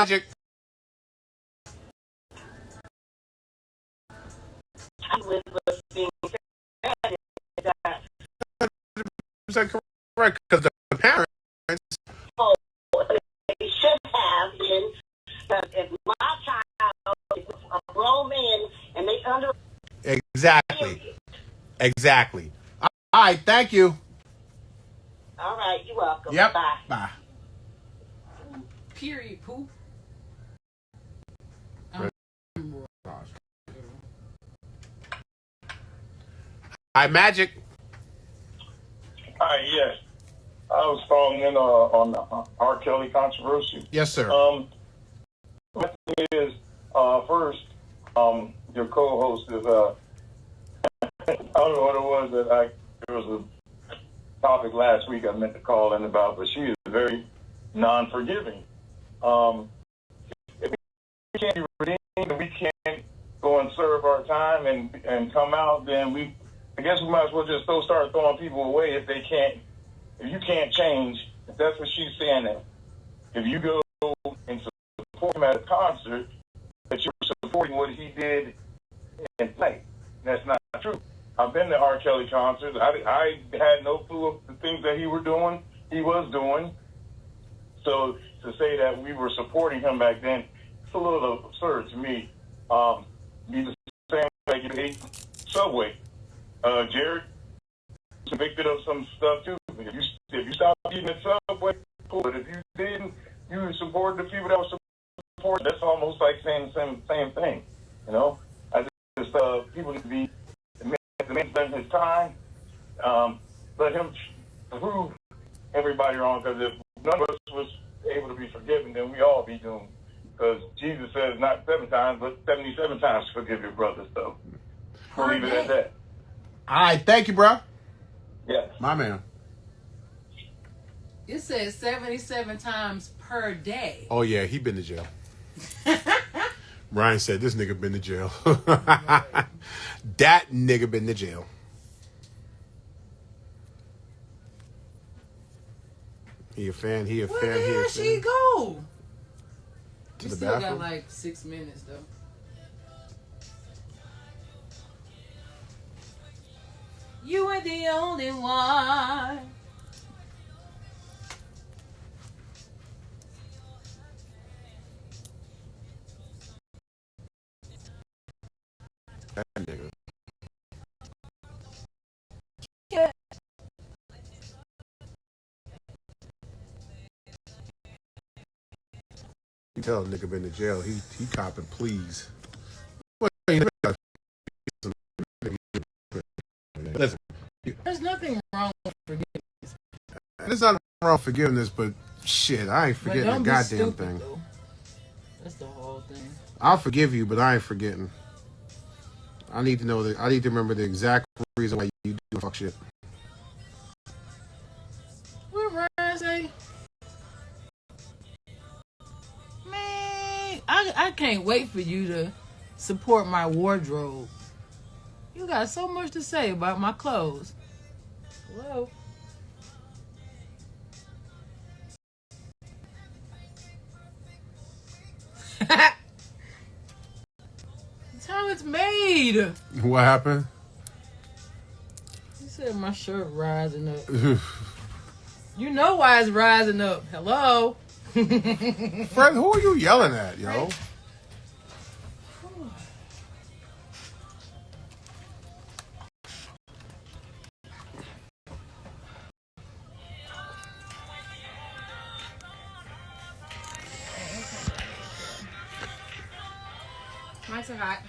Magic. With what's being said is that Correct, because the parents. they should have been. If my child is a grown man and they under. Exactly. All right, thank you. All right, you're welcome. Yep. Bye. Period, poop. Hi, Magic. Hi, yes. I was calling in on the R. Kelly controversy. Yes, sir. My thing is, first, your co-host is, I don't know what it was there was a topic last week I meant to call in about, but she is very non-forgiving. If we can't be redeemed and we can't go and serve our time and come out, then I guess we might as well just start throwing people away if you can't change. If that's what she's saying, that if you go and support him at a concert, that you're supporting what he did in play. That's not true. I've been to R. Kelly concerts. I had no clue of the things that he was doing. So to say that we were supporting him back then, it's a little absurd to me. Be the same way you hate Subway. Jared was convicted of some stuff too. If you stopped eating at Subway, cool. But if you didn't, you supported the people that were supporting. That's almost like saying the same thing. You know, I just people need to be the man's done his time. Let him prove everybody wrong. Because if none of us was able to be forgiven, then we all be doomed. Because Jesus says not 7 times, but 77 times forgive your brother. So we'll leave it at that. All right, thank you, bro. Yes. My man. It says 77 times per day. Oh, yeah, he been to jail. Ryan said, this nigga been to jail. That nigga been to jail. He a fan. Where the hell she go? To We the still bathroom? got like 6 minutes, though. You ain't the only one. That nigga. Yeah. You tell a nigga been to jail. He copping please. Listen, There's nothing wrong with forgiveness. there's nothing wrong with forgiveness, but shit, I ain't forgetting a goddamn stupid, thing. though. That's the whole thing. I'll forgive you, but I ain't forgetting. I need to know that. I need to remember the exact reason why you do fuck shit. What Ryan say? Man, I can't wait for you to support my wardrobe. You got so much to say about my clothes. Hello? That's how it's made. What happened? You said my shirt rising up. You know why it's rising up. Hello? Fred, who are you yelling at, yo? Mics are hot.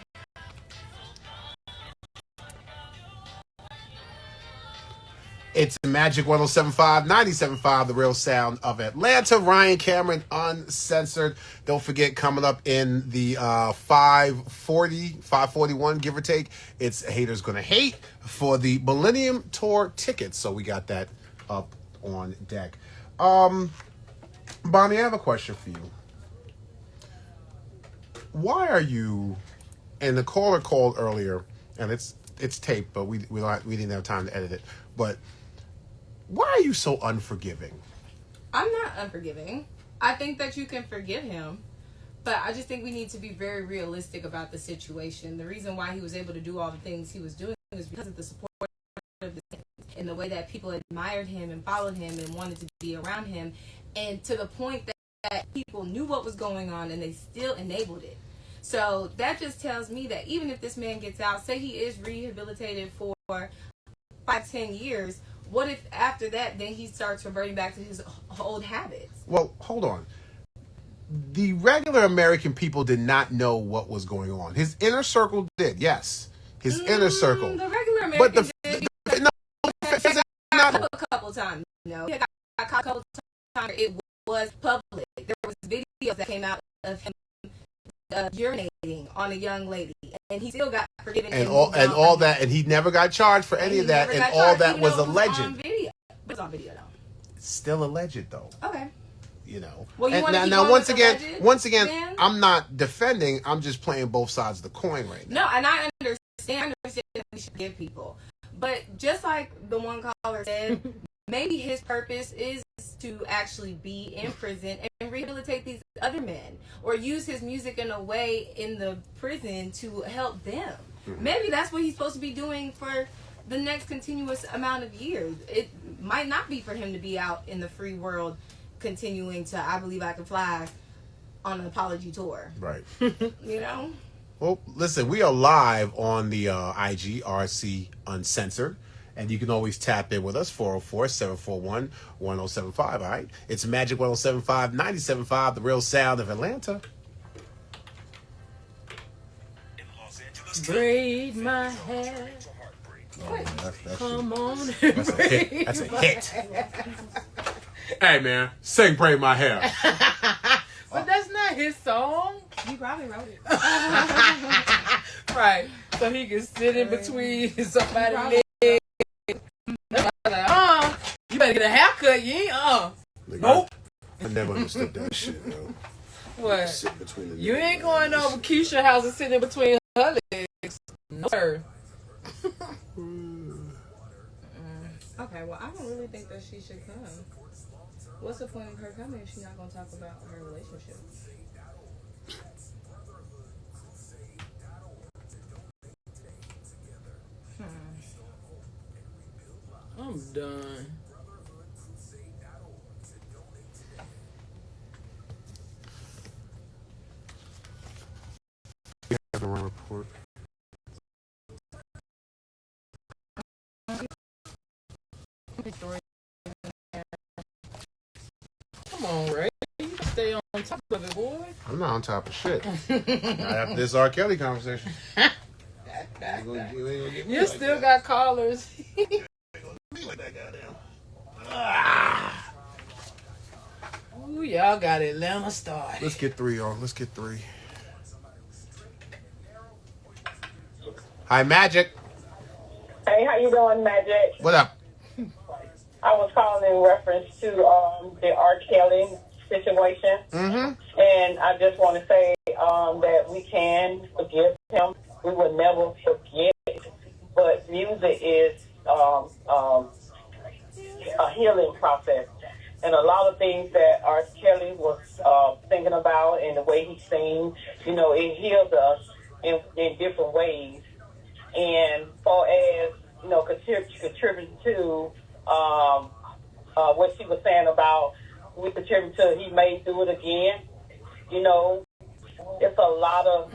It's Magic 107.5, 97.5, the real sound of Atlanta. Ryan Cameron, uncensored. Don't forget, coming up in the 541, give or take, it's Haters Gonna Hate for the Millennium Tour tickets. So we got that up on deck. Bonnie, I have a question for you. Why are you, and the caller called earlier, and it's taped, but we didn't have time to edit it, but why are you so unforgiving? I'm not unforgiving. I think that you can forgive him, But I just think we need to be very realistic about the situation. The reason why he was able to do all the things he was doing was because of the support of the fans and the way that people admired him and followed him and wanted to be around him, and to the point that people knew what was going on and they still enabled it. So that just tells me that even if this man gets out, say he is rehabilitated for 5-10 years, what if after that then he starts reverting back to his old habits? Well, hold on. The regular American people did not know what was going on. His inner circle did, yes. His inner circle. The regular American But did. not, A couple times, he got caught a couple times. It was public. There was videos that came out of him urinating on a young lady, and he still got forgiven. and all that, and he never got charged for any of that, and all that was alleged. On video. It was on video, though. Still alleged, though. Okay. You know. Well, you And wanna keep now on once with again, alleged, then? I'm not defending. I'm just playing both sides of the coin right now. No, and I understand that we should give people. But just like the one caller said, maybe his purpose is to actually be in prison and rehabilitate these other men, or use his music in a way in the prison to help them. Mm-hmm. Maybe that's what he's supposed to be doing for the next continuous amount of years. It might not be for him to be out in the free world continuing to I Believe I Can Fly on an apology tour. Right. You know? Well, listen, we are live on the IG, RC Uncensored. And you can always tap in with us, 404-741-1075, all right? It's Magic 1075, 97.5, the real sound of Atlanta. Braid my hair. Come on. That's a hit. That's a hit. Hey, man, sing Braid My Hair. But that's not his song. He probably wrote it. Right. So he can sit in between somebody's legs. Like, you better get a haircut. You ain't, Nope. I never understood that shit, yo. What? Sit between the You legs. ain't going over Keisha's house and sitting in between her legs. No, sir. Okay, well, I don't really think that she should come. What's the point of her coming if she's not going to talk about her relationship? I'm done. Report. Come on, Ray. You can stay on top of it, boy. I'm not on top of shit. Not after this R. Kelly conversation. You still got callers. Ooh, y'all got Atlanta started. Let's get three, y'all. Let's get three. Hi, Magic. Hey, how you doing, Magic? What up? I was calling in reference to the R. Kelly situation. Mm-hmm. And I just want to say that we can forgive him. We will never forget. But music is a healing process. And a lot of things that R. Kelly was thinking about and the way he sings, it heals us in different ways. And far as, contributing to what she was saying about we contribute to he may do it again. It's a lot of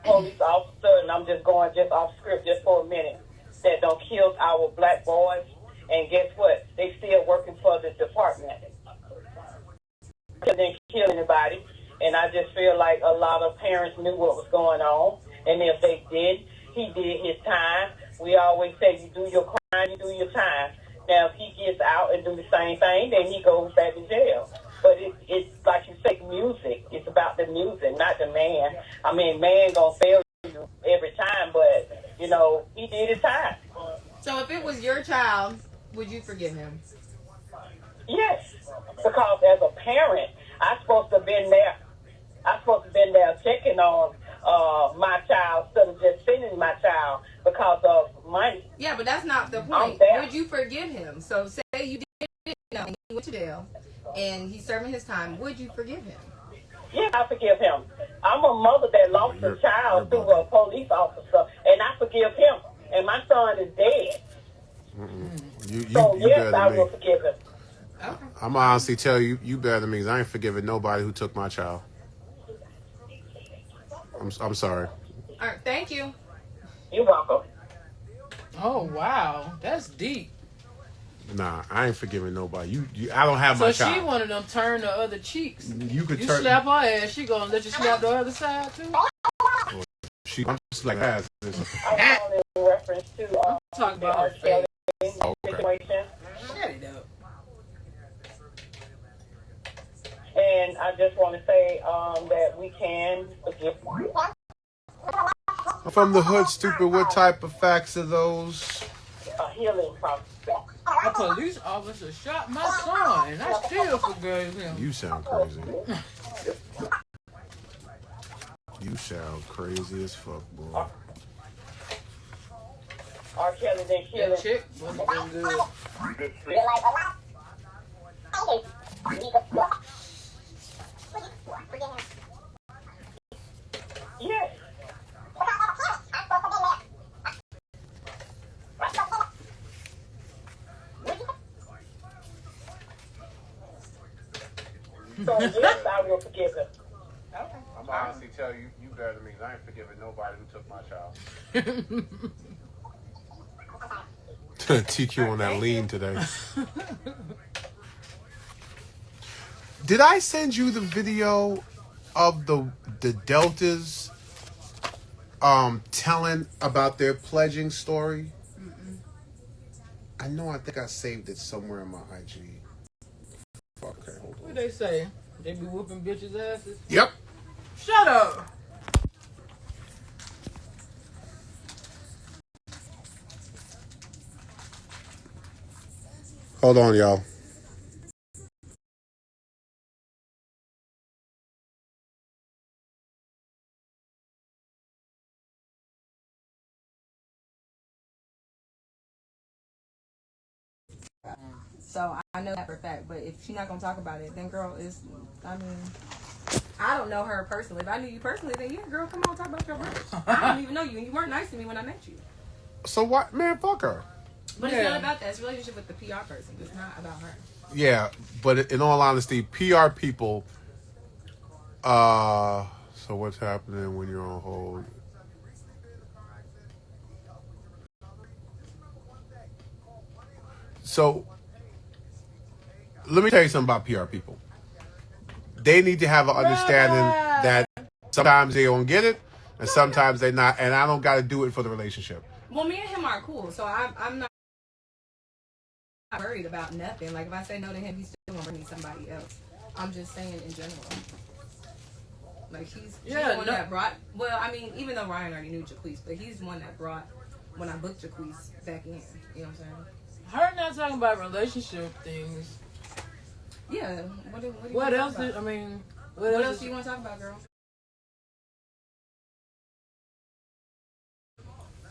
police officers, and I'm just going off script just for a minute, that don't kill our black boys. And guess what? They still working for the department. They didn't kill anybody. And I just feel like a lot of parents knew what was going on. And if they did, he did his time. We always say you do your crime, you do your time. Now, if he gets out and do the same thing, then he goes back to jail. But it's like you say, music. It's about the music, not the man. I mean, man gonna fail you every time, but, he did his time. So if it was your child, would you forgive him? Yes, because as a parent, I'm supposed to have been there. I'm supposed to have been there checking on my child instead of just sending my child because of money. Yeah, but that's not the point. Would you forgive him? So say you did it, and he went to jail, and he's serving his time. Would you forgive him? Yeah, I forgive him. I'm a mother that lost a child through a police officer, and I forgive him. And my son is dead. So You yes, better I than will me. forgive him. Okay. I'm gonna honestly tell you, you better than me. 'Cause I ain't forgiving nobody who took my child. I'm sorry. All right. Thank you. You're welcome. Oh wow, that's deep. Nah, I ain't forgiving nobody. I don't have So my she child. one of them turn the other cheeks. You could You turn. slap her ass, she gonna let you slap the other side too. I'm just like ass. I was calling in reference to Talk the about R. her Kelly face. situation. Shut it up. And I just want to say that we can forgive From the hood, stupid. What type of facts are those? a healing process. A police officer shot my son, and I still forgave him. You sound crazy. You sound crazy as fuck, boy. R. Kelly didn't heal That him. chick wasn't been good. Yes. So yes, I will forgive him. I'm gonna honestly tell you, you better than me. 'Cause I ain't forgiving nobody who took my child. TQ on that lean today. Did I send you the video of the Deltas telling about their pledging story? I know. I think I saved it somewhere in my IG. Okay, hold What on. they say? They be whooping bitches' asses? Yep. Shut up! Hold on, y'all. So I know that for a fact. But if she's not gonna talk about it, then girl is. I mean, I don't know her personally. If I knew you personally, then yeah, girl, come on, talk about your brother. I didn't even know you, and you weren't nice to me when I met you. So what, man? Fuck her. But Yeah. it's not about that. It's a relationship with the PR person. It's not about her. Yeah, but in all honesty, PR people. So what's happening when you're on hold? So let me tell you something about PR people. They need to have an understanding that sometimes they don't get it, and sometimes they not. And I don't got to do it for the relationship. Well, me and him are cool, so I'm not worried about nothing. Like if I say no to him, he's still gonna bring me somebody else. I'm just saying in general. Like she's the one that brought. Well, I mean, even though Ryan already knew Jaquise, but he's the one that brought when I booked Jaquise back in. You know what I'm saying? Her not talking about relationship things. Yeah. What do you What wanna else? talk about? What What else else do you want to talk about, girl?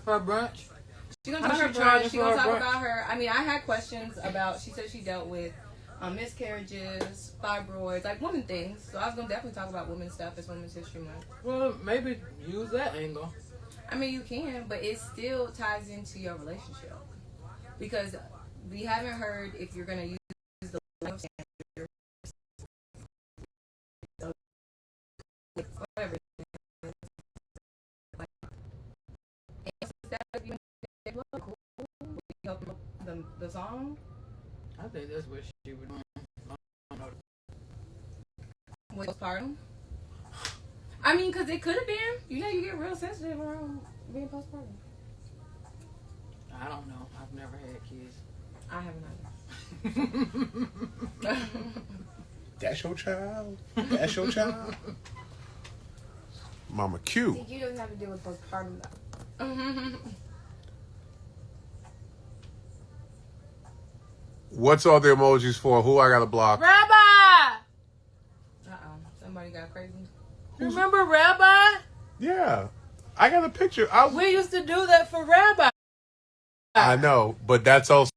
for brunch? She gonna How talk she about her charging brunch. She for gonna her talk brunch? about her. I mean, I had questions about. She said she dealt with miscarriages, fibroids, like women things. So I was gonna definitely talk about women's stuff. It's Women's History Month. Well, maybe use that angle. I mean, you can, but it still ties into your relationship because we haven't heard if you're gonna use the language standard, whatever. The song I think that's what she would do. was postpartum. I mean, because it could have been. You know, you get real sensitive around being postpartum. I don't know. I've never had kids. I haven't either. That's your child. That's your child. Mama Q. You don't have to deal with postpartum though. What's all the emojis for? Who I got to block? Rabbi! Somebody got crazy. Remember Rabbi? Yeah, I got a picture. We used to do that for Rabbi. I know, but that's also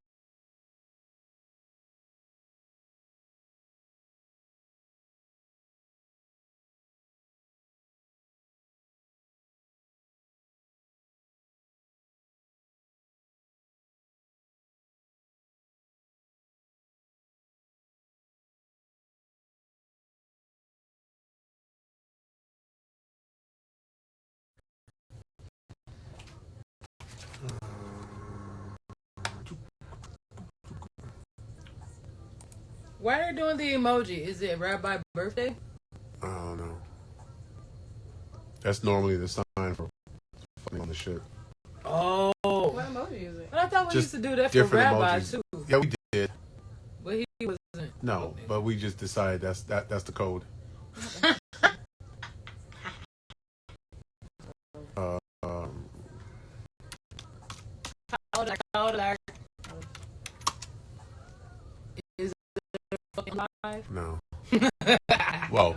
Why are they doing the emoji? Is it Rabbi birthday? I don't know. That's normally the sign for fucking on the shit. Oh. What emoji is it? But I thought we Just used to do that for different Rabbi emojis. too. Yeah, we did. But he wasn't. No, but we just decided that's the code. How old are Is it fucking live? No. Whoa.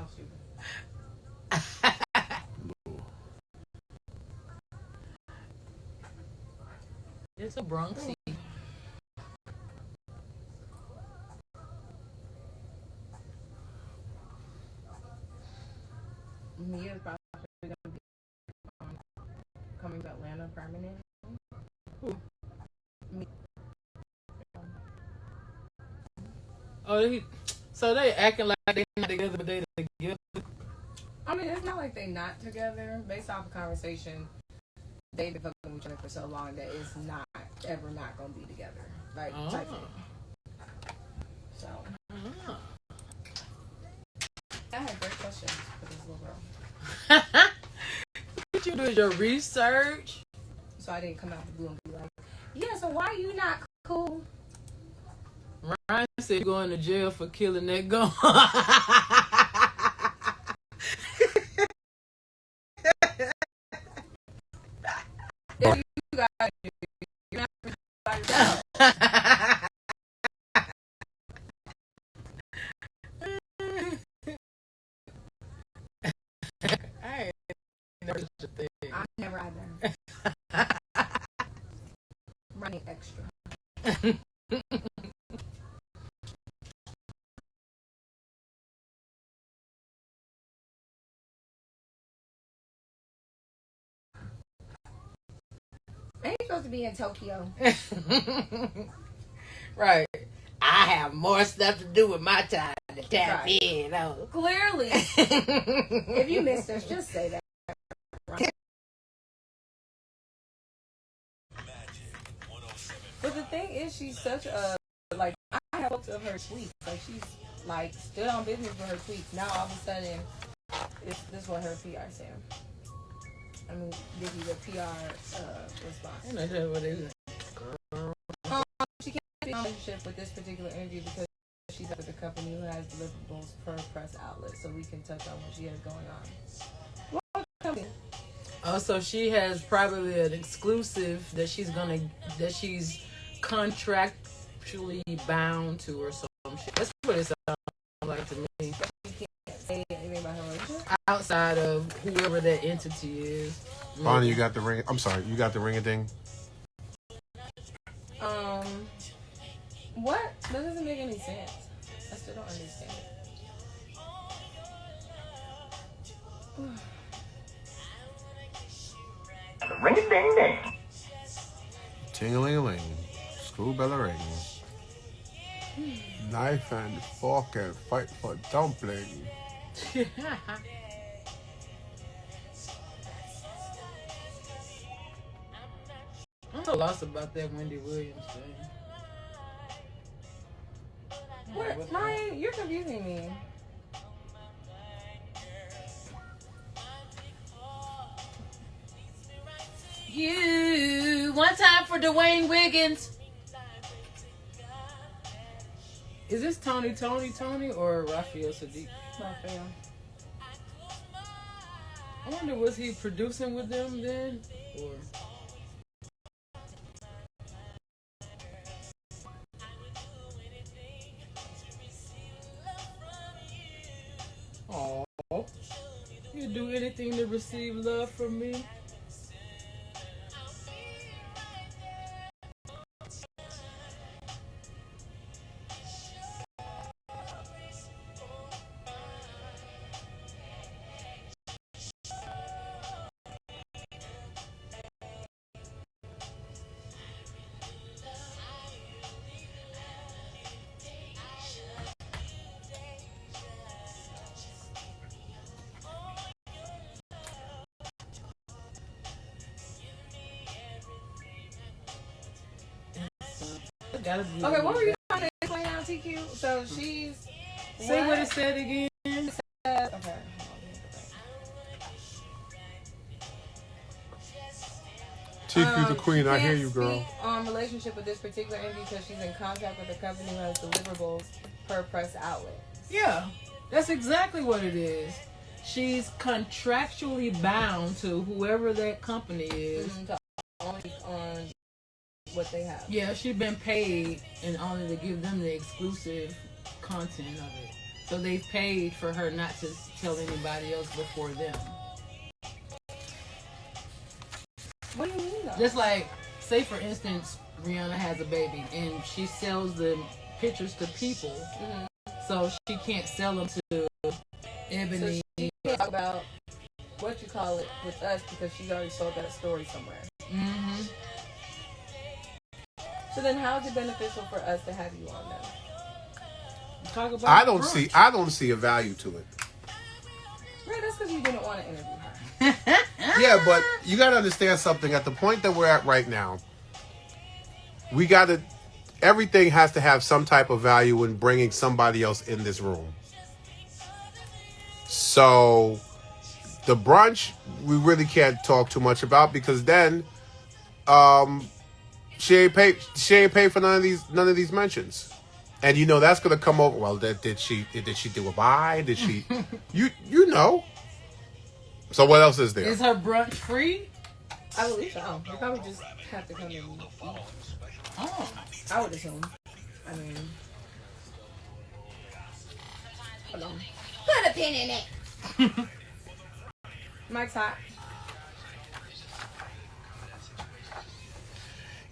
It's a Bronxy. Mia's probably gonna be coming to Atlanta permanent. Who? Me. Oh, so they acting like they not together, but they together. I mean, it's not like they not together. Based off of conversation, they've been fucking with each other for so long that it's not ever not gonna be together. Like type thing. So I had great questions for this little girl. What you do is your research. So I didn't come out the blue and be like, yeah, so why are you not cool? Ryan said you're going to jail for killing that gun. Yeah, you got you're not by yourself. I ain't never such a thing. I'm never either. Running extra. Ain't you supposed to be in Tokyo? Right. I have more stuff to do with my time to tap Right. in. Oh. Clearly, if you missed us, just say that. But the thing is, she's such a like. I have looked of her tweets. Like she's like stood on business for her tweets. Now all of a sudden, this is what her PR said. I mean, this is a PR response. I know that's what it is. She can't be in a relationship with this particular interview because she's with a company who has deliverables per press outlet, so we can touch on what she has going on. What company? Oh, so she has probably an exclusive that she's contractually bound to or some shit. That's what it sounds like to me. You can't say anything about her relationship. Outside of whoever that entity is. Bonnie, you got the ring. I'm sorry, you got the ring a ding. What? That doesn't make any sense. I still don't understand it. Ring a ding ding. Ting-a-ling-a-ling. School bell a ring. Knife and fork and fight for dumpling. I'm so lost about that Wendy Williams thing. What? Ryan, you're confusing me. You one time for Dwayne Wiggins. Is this Tony or Raphael Sadiq? Raphael. I wonder, was he producing with them then? Or oh, you do anything to receive love from me? Gotta be Okay, what were you trying to explain now? TQ. So she's. Say what it said again. Okay. TQ the queen, I hear Can't you, girl. speak on relationship with this particular entity because she's in contact with a company who has deliverables per press outlet. Yeah, that's exactly what it is. She's contractually bound to whoever that company is. To only on what they have. Yeah, she's been paid in order to give them the exclusive content of it. So they've paid for her not to tell anybody else before them. What do you mean though? Just like, say for instance, Rihanna has a baby and she sells the pictures to people. Mm-hmm. So she can't sell them to Ebony. So she can't talk about what you call it with us because she's already sold that story somewhere. Mm-hmm. So then how is it beneficial for us to have you on now? Talk about I don't brunch. see a value to it. Right, that's because you didn't want to interview her. Yeah, but you got to understand something. At the point that we're at right now, we got to. Everything has to have some type of value in bringing somebody else in this room. So, the brunch we really can't talk too much about because then, she ain't paid for none of these mentions, and you know that's gonna come over. Well, did she do a buy? Did she? you know. So what else is there? Is her brunch free? I believe so. You probably just have to come in. And eat. Oh. I would assume. I mean, hold on. Put a pin in it. Mike's hot.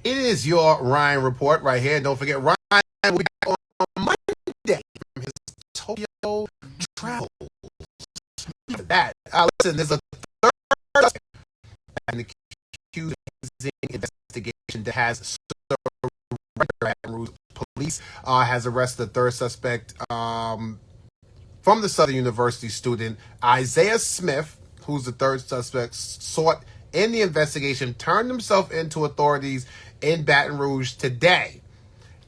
It is your Ryan report right here. Don't forget, Ryan will be back on Monday from his Tokyo travel. That listen, there's a third and the accused investigation that has Baton Rouge police has arrested the third suspect from the Southern University student Isaiah Smith, who's the third suspect sought in the investigation, turned himself into authorities in Baton Rouge today.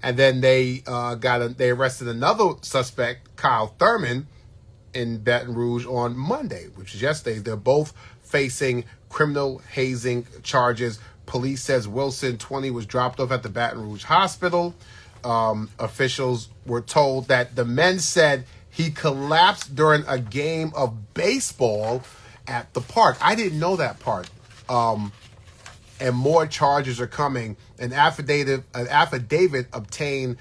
And then they arrested another suspect, Kyle Thurman, in Baton Rouge on Monday, which is yesterday. They're both facing criminal hazing charges. Police says Wilson, 20, was dropped off at the Baton Rouge hospital. Officials were told that the men said he collapsed during a game of baseball at the park. I didn't know that part. And more charges are coming. An affidavit obtained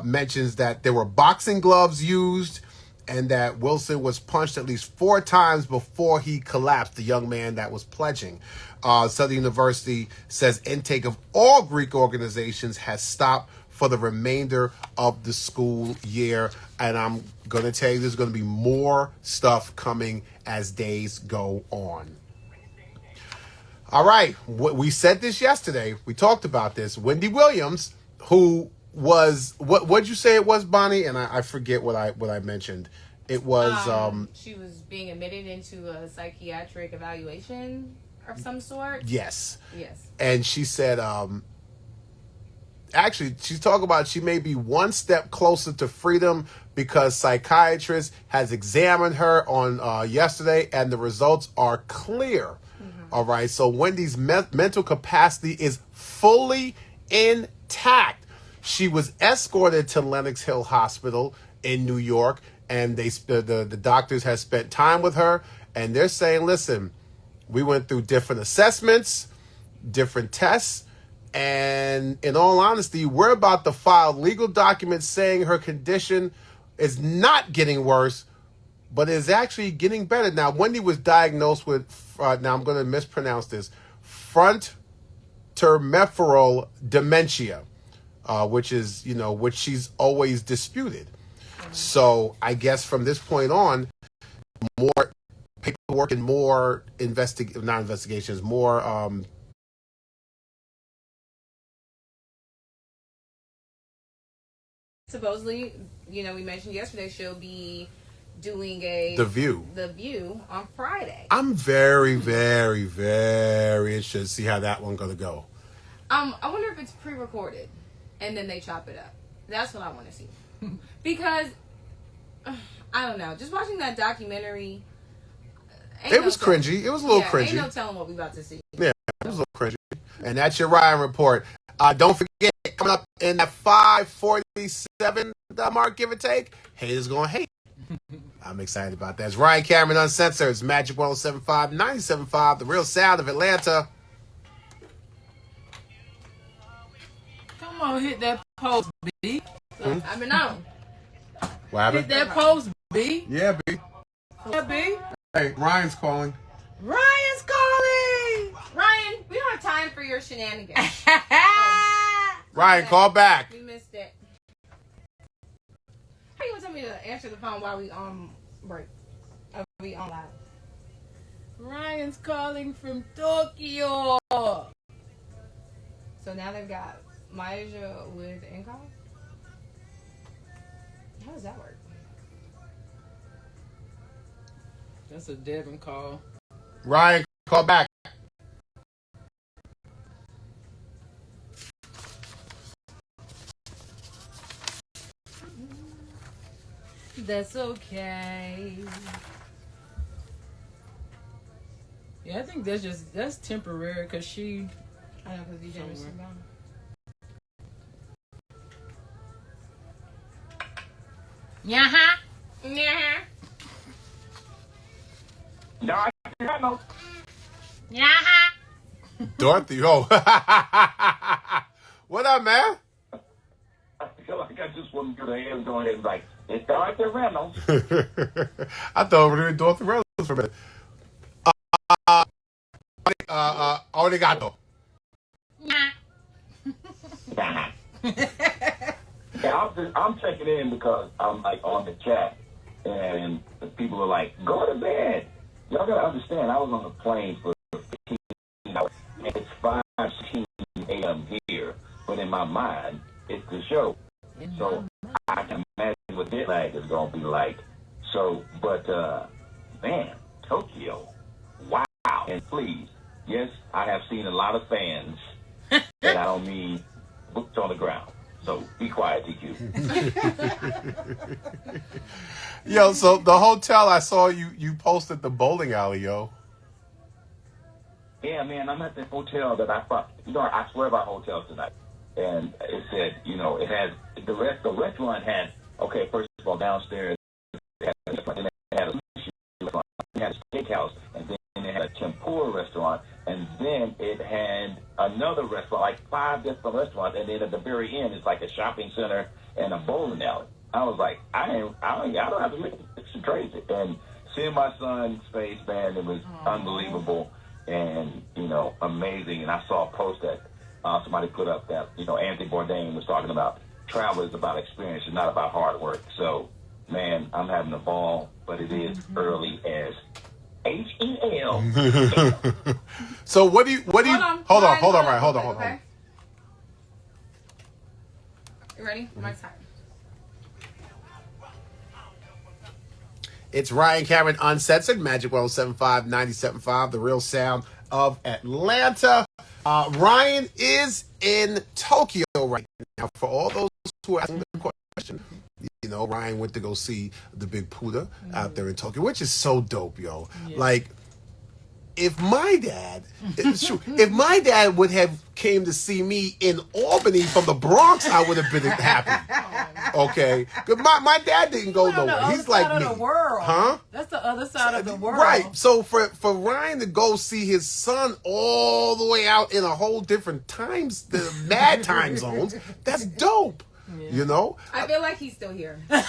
mentions that there were boxing gloves used and that Wilson was punched at least 4 times before he collapsed, the young man that was pledging. Southern University says intake of all Greek organizations has stopped for the remainder of the school year. And I'm going to tell you, there's going to be more stuff coming as days go on. All right. We said this yesterday. We talked about this. Wendy Williams, who was, what'd you say it was, Bonnie? And I forget what I mentioned. It was... she was being admitted into a psychiatric evaluation of some sort. Yes. Yes. And she said... Actually, she's talking about she may be one step closer to freedom because psychiatrist has examined her on yesterday and the results are clear. Mm-hmm. All right. So Wendy's mental capacity is fully intact. She was escorted to Lenox Hill Hospital in New York, and the doctors have spent time with her, and they're saying, listen, we went through different assessments, different tests, and in all honesty, we're about to file legal documents saying her condition is not getting worse, but is actually getting better. Now, Wendy was diagnosed with, now I'm going to mispronounce this, frontotemporal dementia, which is, which she's always disputed. So I guess from this point on, more paperwork and more more supposedly, we mentioned yesterday she'll be doing The View on Friday. I'm very, very, very interested to see how that one's going to go. I wonder if it's pre-recorded and then they chop it up. That's what I want to see. Because I don't know. Just watching that documentary, It was cringy. It was a little cringy. Ain't no telling what we about to see. Yeah, it was a little cringy. And that's your Ryan report. Don't forget, coming up in that 5:47 mark, give or take, haters gonna hate. I'm excited about that. It's Ryan Cameron Uncensored. It's Magic 107.5, 97.5, the real sound of Atlanta. Come on, hit that post, B. I've been on. What happened? Hit that post, B. Yeah, B. Yeah, B. Hey, Ryan's calling. Ryan's calling. Ryan, we don't have time for your shenanigans. Ryan, call back. We missed it. How you gonna tell me to answer the phone while we on break? Are we on live? Ryan's calling from Tokyo. So now they've got Maja with Incom? How does that work? That's a Devin call. Ryan, call back. That's okay. Yeah, I think that's temporary because she. I know, because you didn't Somewhere. respond. Yeah. Yeah. No, I got no. Yeah. Dorothy, oh. What up, man? I feel like I just wasn't good at hands going ahead and like, it's Dorothy Reynolds. I thought we were doing Dorothy Reynolds for a minute. Arigato. Yeah, I'm checking in because I'm like on the chat and the people are like, go to bed. Y'all gotta understand, I was on a plane for 15 hours and it's 5:16 a.m. here, but in my mind, it's the show. So I can imagine what jet lag is gonna be like. So, but man, Tokyo, wow. And please, yes, I have seen a lot of fans, and I don't mean boots on the ground. So be quiet, TQ. Yo, so the hotel I saw you posted the bowling alley, yo. Yeah, man, I'm at the hotel that I thought, I swear by hotels tonight. And it said, it has, the restaurant had, okay, first of all, downstairs, it had a sushi restaurant, it had a steakhouse, and then it had a tempura restaurant, and then it had another restaurant, like 5 different restaurants, and then at the very end, it's like a shopping center and a bowling alley. I was like, I don't have to live. It's crazy. And seeing my son's face, man, it was unbelievable and, amazing. And I saw a post that somebody put up that, Anthony Bourdain was talking about travel is about experience, it's not about hard work. So, man, I'm having a ball, but it is early as HEL. So what do you hold on, Ryan. Okay. You ready? My time. It's Ryan Cameron Uncensored, Magic 107.5, 97.5, the real sound of Atlanta. Ryan is in Tokyo right now. For all those who are asking the question, Ryan went to go see the Big Buddha out there in Tokyo, which is so dope, yo. Yeah. Like, if my dad would have came to see me in Albany from the Bronx, I would have been happy. Okay, my dad didn't go nowhere. He's like me. The world. Huh? That's the other side of the world. Right. So for Ryan to go see his son all the way out in a whole different the mad time zones, that's dope. Yeah. I feel like he's still here. He's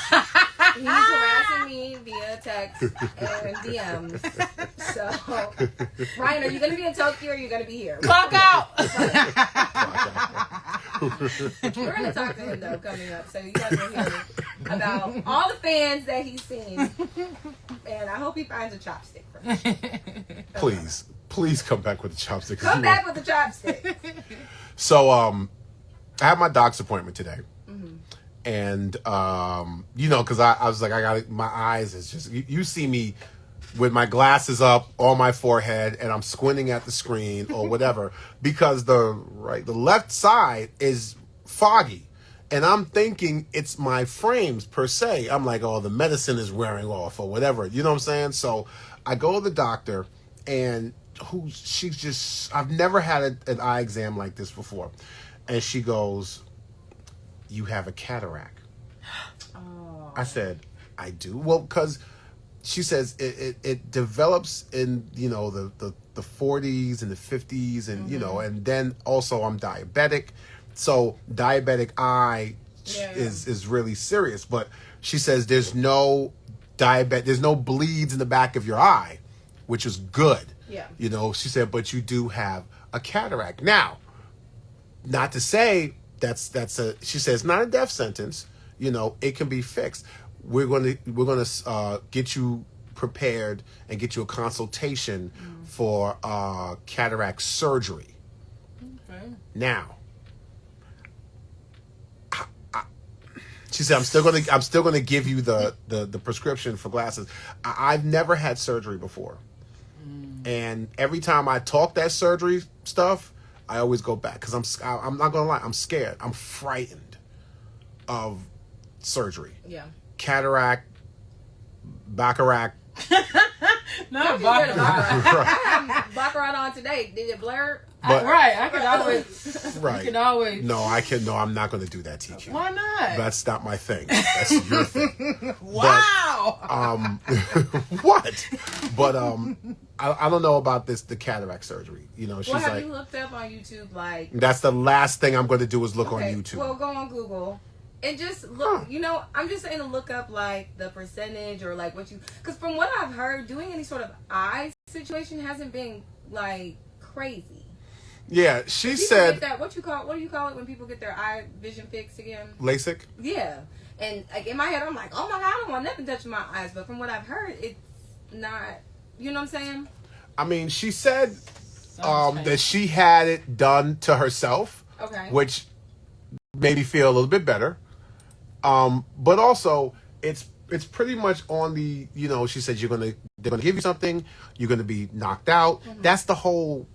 harassing me via text and DMs. So, Ryan, are you going to be in Tokyo or are you going to be here? Fuck out! We're going to talk to him, though, coming up. So you guys will hear about all the fans that he's seen. And I hope he finds a chopstick for me. Please come back with the chopstick. Come back with the chopstick. So, I have my doc's appointment today. And, because I was like, my eyes is just, you see me with my glasses up on my forehead and I'm squinting at the screen or whatever because the left side is foggy. And I'm thinking it's my frames per se. I'm like, oh, the medicine is wearing off or whatever. You know what I'm saying? So I go to the doctor, and I've never had an eye exam like this before. And she goes, you have a cataract. Oh. I said, I do? Well, because she says it develops in, you know, the 40s and the 50s and, you know, and then also I'm diabetic. So diabetic eye is really serious. But she says there's no bleeds in the back of your eye, which is good. Yeah. You know, she said, but you do have a cataract. Now, not to say she says not a death sentence. You know, it can be fixed. We're gonna get you prepared and get you a consultation for cataract surgery. Okay. Now, she said, I'm still gonna give you the prescription for glasses. I've never had surgery before, and every time I talk that surgery stuff, I always go back because I'm not gonna lie, I'm scared. I'm frightened of surgery. Yeah. Cataract, baccarat. Not Baccarat. baccarat. I have Baccarat on today. Did it blur? Right. I can always. Right. You can always. No, I can. No, I'm not going to do that, TQ. Why not? That's not my thing. That's your thing. Wow. What? But I don't know about the cataract surgery. You know, she's Well, have like, you looked up on YouTube? Like, that's the last thing I'm going to do is look okay, on YouTube. Well, go on Google and just look. You know, I'm just saying to look up like the percentage or like what you. Because from what I've heard, doing any sort of eye situation hasn't been like crazy. Yeah, she People said get that, what do you call it when people get their eye vision fixed again? LASIK. Yeah, and like in my head, I'm like, oh my god, I don't want nothing touching my eyes. But from what I've heard, it's not. You know what I'm saying? I mean, she said that she had it done to herself, Okay. which made me feel a little bit better. But also, it's pretty much on the, you know, she said they're gonna give you something, you're gonna be knocked out. That's the whole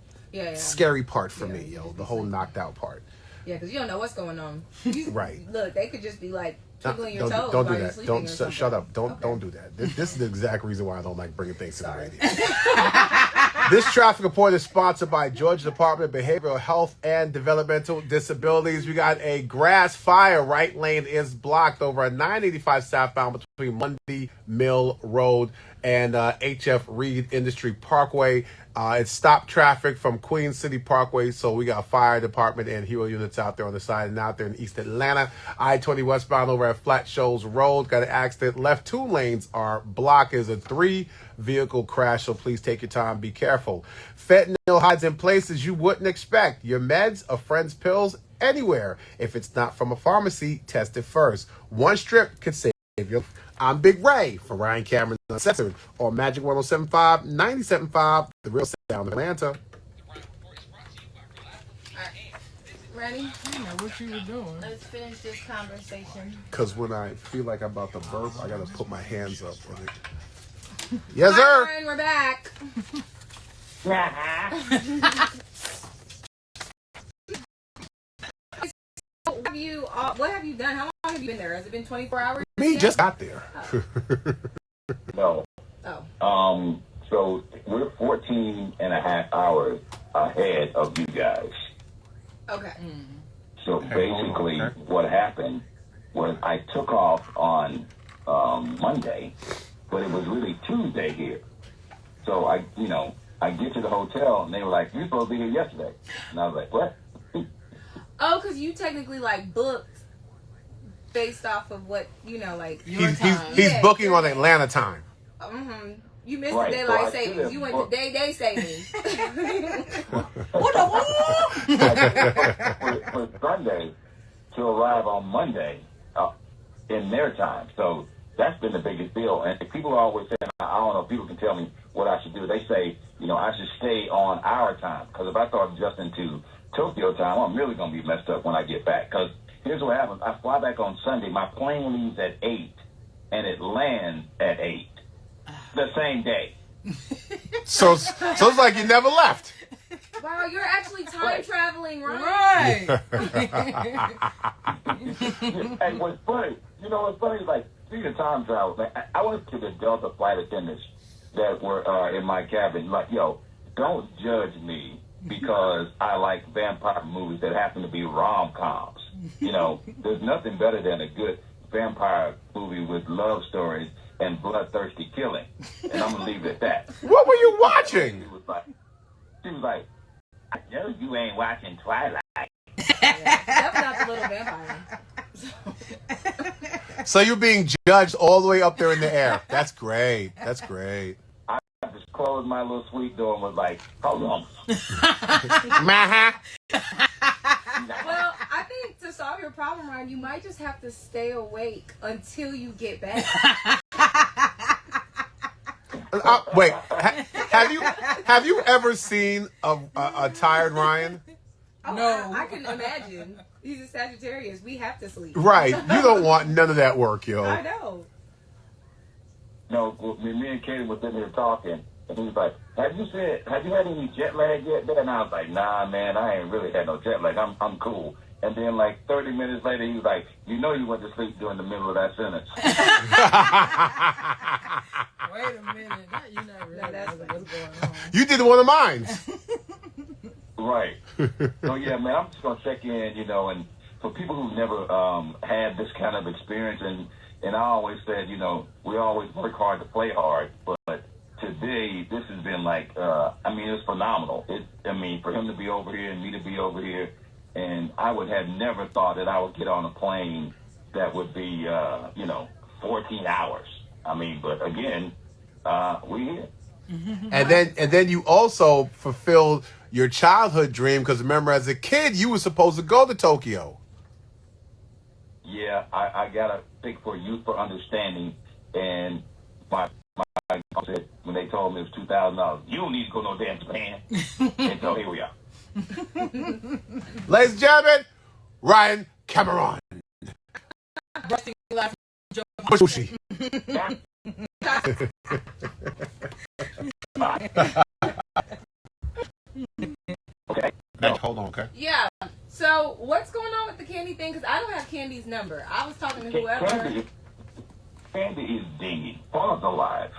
scary part for me, yo. The whole knocked out part. Yeah, because you don't know what's going on. Right. Look, they could just be like twiddling your toes don't while do you're that. sleeping Don't or something. shut up. Don't do that. This is the exact reason why I don't like bringing things to the radio. This traffic report is sponsored by Georgia Department of Behavioral Health and Developmental Disabilities. We got a grass fire. Right lane is blocked over at 985 southbound between Mundy Mill Road and HF Reed Industry Parkway. It stopped traffic from Queen City Parkway, so we got fire department and hero units out there on the side and out there in East Atlanta. I-20 westbound over at Flat Shoals Road. Got an accident. Left 2 lanes are blocked. Is a 3-vehicle crash, so please take your time. Be careful. Fentanyl hides in places you wouldn't expect. Your meds, a friend's pills, anywhere. If it's not from a pharmacy, test it first. One strip could save you. I'm Big Ray for Ryan Cameron Uncensored on Magic 107.5, 97.5, The Real Sound of Atlanta. Ready? I don't know what you were doing. Let's finish this conversation. Because when I feel like I'm about to burp, I got to put my hands up on it. Yes, sir. Hi, we're back. What have you done? How long have you been there? Has it been 24 hours? Me just got there. No. Oh. So we're 14 and a half hours ahead of you guys. Okay. So basically what happened was I took off on Monday, but it was really Tuesday here. So I get to the hotel and they were like, "You're supposed to be here yesterday." And I was like, "What?" Oh, because you technically like booked based off of what, you know, like Your time. He's booking on Atlanta time. You missed Right, the daylight so I savings. should've You went to booked. day savings. What the for Sunday to arrive on Monday in their time. So that's been the biggest deal. And people are always saying, I don't know if people can tell me what I should do. They say, I should stay on our time. Because if I start adjusting to Tokyo time, I'm really going to be messed up when I get back. Because here's what happens. I fly back on Sunday. My plane leaves at 8 and it lands at 8 the same day. So it's like you never left. Wow, you're actually time traveling, right? Right. And what's funny, you know what's funny? Like, speaking of time travel, man, I went to the Delta flight attendants that were in my cabin. Like, yo, don't judge me because I like vampire movies that happen to be rom-coms. You know, there's nothing better than a good vampire movie with love stories and bloodthirsty killing. And I'm going to leave it at that. What were you watching? She was like, I know you ain't watching Twilight. That's not the little vampire. So you're being judged all the way up there in the air. That's great. That's great. I just closed my little sweet door and was like, hold on. Maha. Well, I think to solve your problem, Ryan, you might just have to stay awake until you get back. Wait, have you ever seen a tired Ryan? Oh, No. I can imagine. He's a Sagittarius. We have to sleep. Right. You don't want none of that work, yo. I know. No, well, me and Katie was sitting here talking, and he was like, have you had any jet lag yet? And I was like, nah, man, I ain't really had no jet lag. I'm cool. And then, like, 30 minutes later, he was like, you know you went to sleep during the middle of that sentence. Wait a minute. You not really that's what's going on. You did one of mine. Right. So, yeah, man, I'm just going to check in, you know, and for people who've never had this kind of experience, and I always said, you know, we always work hard to play hard, but today, this has been like, I mean, it's phenomenal. For him to be over here and me to be over here, and I would have never thought that I would get on a plane that would be, 14 hours. I mean, but again, we here. And then you also fulfilled your childhood dream because remember, as a kid, you were supposed to go to Tokyo. Yeah, I got a thing for Youth for Understanding, and my said when they told me it was $2,000, you don't need to go no damn Japan. And so here we are. Ladies and gentlemen, Ryan Cameron. Bursting life Bushi. Okay. Hold on, okay? Yeah. So what's going on with the Candy thing? Because I don't have Candy's number. I was talking to whoever. Candy is dingy. Paul's alive.